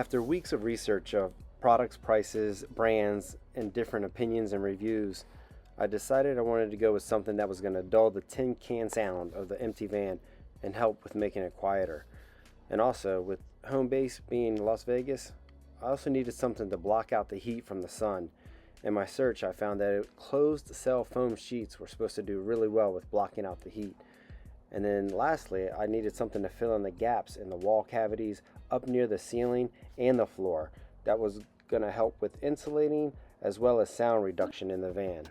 After weeks of research of products, prices, brands, and different opinions and reviews, I decided I wanted to go with something that was going to dull the tin can sound of the empty van and help with making it quieter. And also, with home base being Las Vegas, I also needed something to block out the heat from the sun. In my search, I found that closed cell foam sheets were supposed to do really well with blocking out the heat. And then lastly, I needed something to fill in the gaps in the wall cavities up near the ceiling and the floor. That was going to help with insulating as well as sound reduction in the van.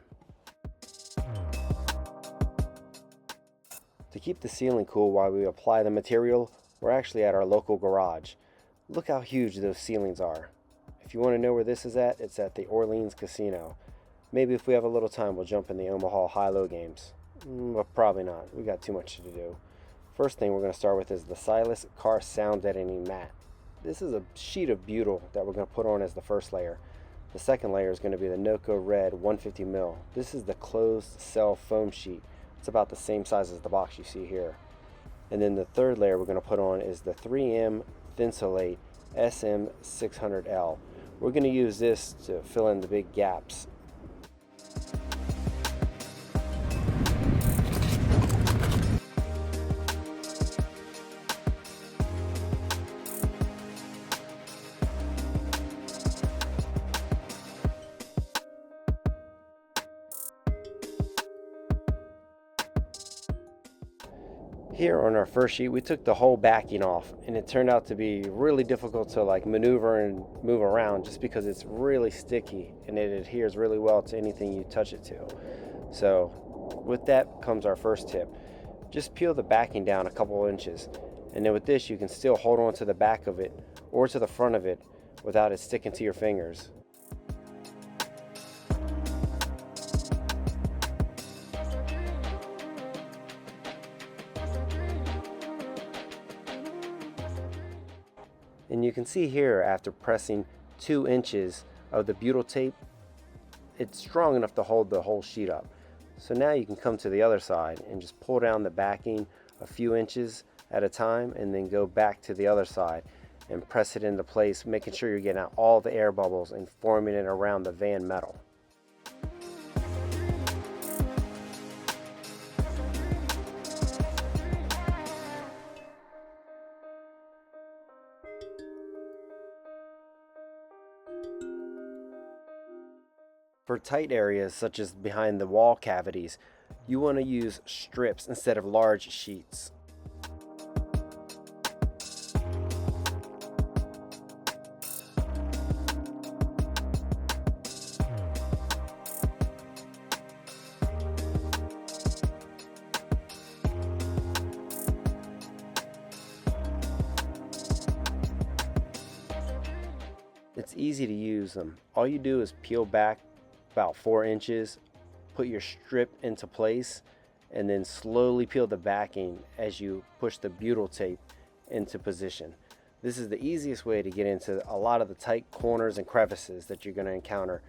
To keep the ceiling cool while we apply the material, we're actually at our local garage. Look how huge those ceilings are. If you want to know where this is at, it's at the Orleans Casino. Maybe if we have a little time, we'll jump in the Omaha high-low games. But probably not. We got too much to do. First thing we're going to start with is the Silas Car Sound Deadening Mat. This is a sheet of butyl that we're going to put on as the first layer. The second layer is going to be the Noco Red 150 mil. This is the closed cell foam sheet. It's about the same size as the box you see here. And then the third layer we're going to put on is the 3M Thinsulate SM600L. We're going to use this to fill in the big gaps. Here on our first sheet, we took the whole backing off, and it turned out to be really difficult to maneuver and move around just because it's really sticky and it adheres really well to anything you touch it to. So with that comes our first tip. Just peel the backing down a couple inches, and then with this you can still hold on to the back of it or to the front of it without it sticking to your fingers. And you can see here, after pressing 2 inches of the butyl tape, it's strong enough to hold the whole sheet up. So now you can come to the other side and just pull down the backing a few inches at a time, and then go back to the other side and press it into place, making sure you're getting out all the air bubbles and forming it around the van metal. For tight areas such as behind the wall cavities, you want to use strips instead of large sheets. It's easy to use them. All you do is peel back about 4 inches, put your strip into place, and then slowly peel the backing as you push the butyl tape into position. This is the easiest way to get into a lot of the tight corners and crevices that you're going to encounter.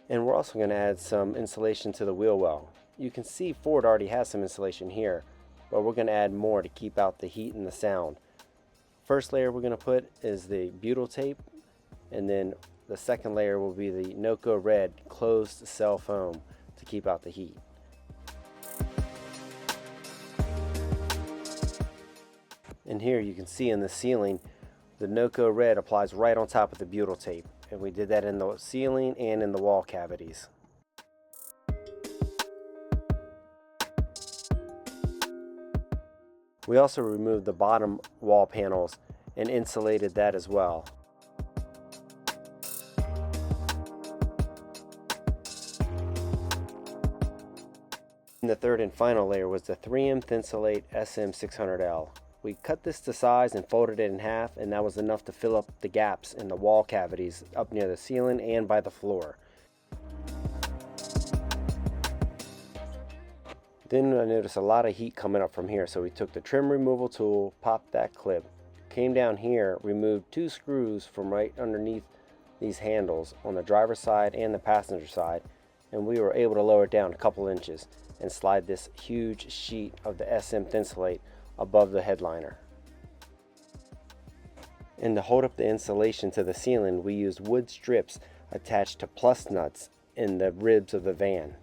And we're also going to add some insulation to the wheel well. You can see Ford already has some insulation here, but we're going to add more to keep out the heat and the sound. First layer we're going to put is the butyl tape, and then the second layer will be the Noco Red closed cell foam to keep out the heat. And here you can see in the ceiling, the Noco Red applies right on top of the butyl tape. And we did that in the ceiling and in the wall cavities. We also removed the bottom wall panels and insulated that as well. And the third and final layer was the 3M Thinsulate SM600L. We cut this to size and folded it in half, and that was enough to fill up the gaps in the wall cavities up near the ceiling and by the floor. Then I noticed a lot of heat coming up from here, so we took the trim removal tool, popped that clip, came down here, removed 2 screws from right underneath these handles on the driver's side and the passenger side, and we were able to lower it down a couple inches and slide this huge sheet of the SM Thinsulate above the headliner. And to hold up the insulation to the ceiling, we used wood strips attached to plus nuts in the ribs of the van.